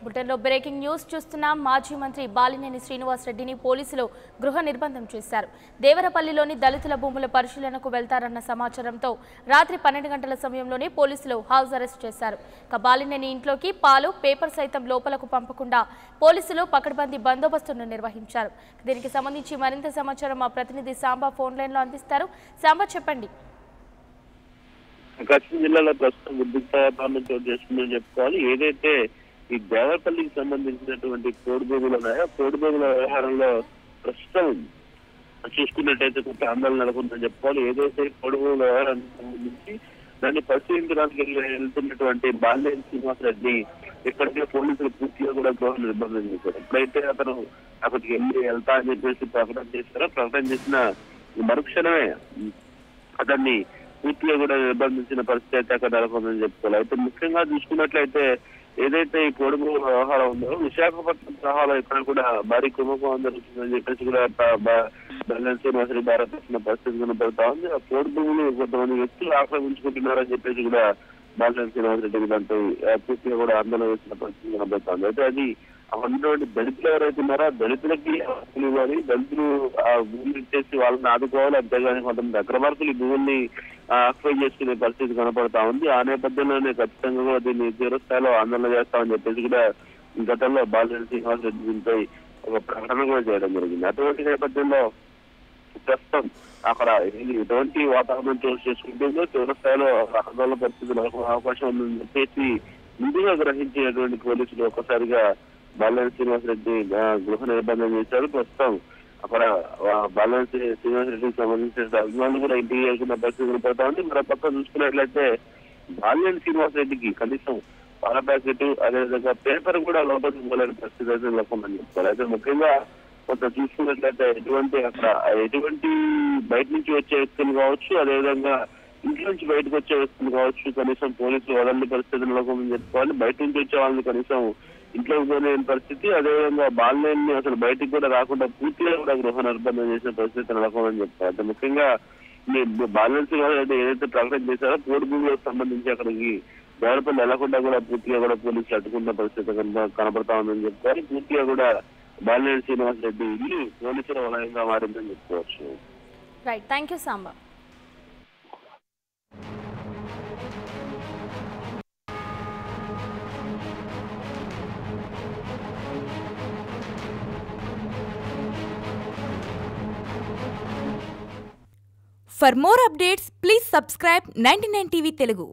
బులెటిన్లో breaking news చూస్తున్నాం. మాజీ మంత్రి బాలినేని శ్రీనివాస్ రెడ్డిని పోలీసులు గృహ నిర్బంధం చేశారు. దేవరపల్లిలోని దళితుల భూముల పరిశీలనకు వెళ్తారన్న సమాచారంతో రాత్రి 12 గంటల సమయంలోనే పోలీసులు హౌస్ అరెస్ట్ చేశారు. బాలినేని ఇంట్లోకి పాలు, పేపర్ సైతం లోపలకు పంపకుండా పోలీసులు పకడ్బందీ బందోబస్తును నిర్వహించారు. దీనికి సంబంధించి మరింత సమాచారం మా ప్రతినిధి సాంబా ఫోన్ లైన్లో అందిస్తారు. సాంబా, చెప్పండి. ప్రకాశం జిల్లాలో ప్రస్తుతం ఉద్రిక్త వాతావరణం చోటు చేసుకుందని చెప్పుకోవాలి. ఏదైతే ఈ దేవరపల్లికి సంబంధించినటువంటి కోడి భూములు ఉన్నాయో కోడి భూముల వ్యవహారంలో ప్రస్తుతం చూసుకున్నట్టయితే కొంత ఆందోళన నెలకొందని చెప్పుకోవాలి. ఏదైతే కోడి భూముల వ్యవహారానికి సంబంధించి దాన్ని పరిశీలించడానికి వెళ్తున్నటువంటి బాలినేని శ్రీనివాస్ రెడ్డి ఇప్పటికే పోలీసులు పూర్తిగా కూడా గృహ నిర్బంధం చేశారు. ఎప్పుడైతే అతను అక్కడికి వెళ్తా అని చెప్పేసి ప్రకటన చేశారో, ప్రకటన చేసిన మరుక్షణమే అతన్ని పూర్తిగా కూడా నిర్బంధించిన పరిస్థితి అయితే అక్కడ నెలకొందని చెప్పుకోవాలి. అయితే ముఖ్యంగా చూసుకున్నట్లయితే ఏదైతే ఈ కోడి భూముల వ్యవహారం ఉందో విశాఖపట్నం సహాలో ఇక్కడ కూడా భారీ కుంభకోణం జరుగుతుందని చెప్పేసి కూడా బాలినేని శ్రీనివాస్ రెడ్డి ఆరోపిస్తున్న పరిస్థితి కనబడతా ఉంది. ఆ కోడి భూములు కొంతమంది వ్యక్తులు ఆక్రమించుకుంటున్నారని చెప్పేసి కూడా బాలినేని శ్రీనివాస్ రెడ్డి దాంతో పూర్తిగా కూడా ఆందోళన చేసిన పరిస్థితి కనబడతా ఉంది. అయితే అది అటువంటి దళితులు ఎవరైతే ఉన్నారో ఆ దళితులకి హక్కులు ఇవ్వాలి, దళితులు ఆ భూములు ఇచ్చేసి వాళ్ళని ఆదుకోవాలి. అంతేగాని కొంతమంది అగ్రవర్తులు ఈ భూముల్ని ఆక్యుపై చేసుకునే పరిస్థితి కనపడతా ఉంది. ఆ నేపథ్యంలోనే ఖచ్చితంగా కూడా దీన్ని తీవ్రస్థాయిలో ఆందోళన చేస్తామని చెప్పేసి కూడా గతంలో బాలినేని శ్రీనివాస్ రెడ్డి దీనిపై ఒక ప్రకటన కూడా చేయడం జరిగింది. అటువంటి నేపథ్యంలో ప్రస్తుతం అక్కడ ఎటువంటి వాతావరణం చోటు చేసుకుంటుందో తీవ్రస్థాయిలో ఆందోళన పరిస్థితులు అవకాశం ఉందని చెప్పేసి ముందుగా గ్రహించినటువంటి పోలీసులు ఒక్కసారిగా బాలినేని శ్రీనివాస్ రెడ్డి గృహ నిర్బంధం చేశారు. ప్రస్తుతం అక్కడ బాలినేని శ్రీనివాస్ రెడ్డికి సంబంధించిన అభిమానులు కూడా ఇంటికి వెళ్తున్న పరిస్థితులు పడతా ఉంది. మరో పక్క చూసుకున్నట్లయితే బాలినేని శ్రీనివాస్ రెడ్డికి కనీసం పాల ప్యాకెట్, అదేవిధంగా పేపర్ కూడా లోపలికి పోలేని పరిస్థితి అయితే నెలకొందని చెప్తారు. అయితే ముఖ్యంగా కొంత చూసుకున్నట్లయితే ఎటువంటి బయట నుంచి వచ్చే వ్యక్తులు కావచ్చు, అదేవిధంగా ఇంటి నుంచి బయటకు వచ్చే వ్యక్తులు కావచ్చు, కనీసం పోలీసులు వదలని పరిస్థితి నెలకొందని చెప్పుకోవాలి. బయట నుంచి వచ్చే వాళ్ళని కనీసం ఇంట్లోకి పోలేని పరిస్థితి, అదేవిధంగా బాలినేని అసలు బయటికి కూడా రాకుండా పూర్తిగా కూడా గృహ నిర్బంధం చేసిన పరిస్థితి నెలకొందని చెప్తారు. అంటే ముఖ్యంగా బాలినేని శ్రీనివాస్ రెడ్డి ఏదైతే ప్రకటన చేశారో కోడి భూములకు సంబంధించి అక్కడికి దేవరపల్లి వెళ్లకుండా కూడా పూర్తిగా కూడా పోలీసులు అడ్డుకున్న పరిస్థితి కనబడతా ఉందని చెప్పుకోవాలి. పూర్తిగా కూడా బాలినేని శ్రీనివాస్ రెడ్డి ఇల్లు పోలీసుల వలయంగా మారిందని చెప్పుకోవచ్చు. Right, thank you Samba. For more updates, please subscribe 99 TV Telugu.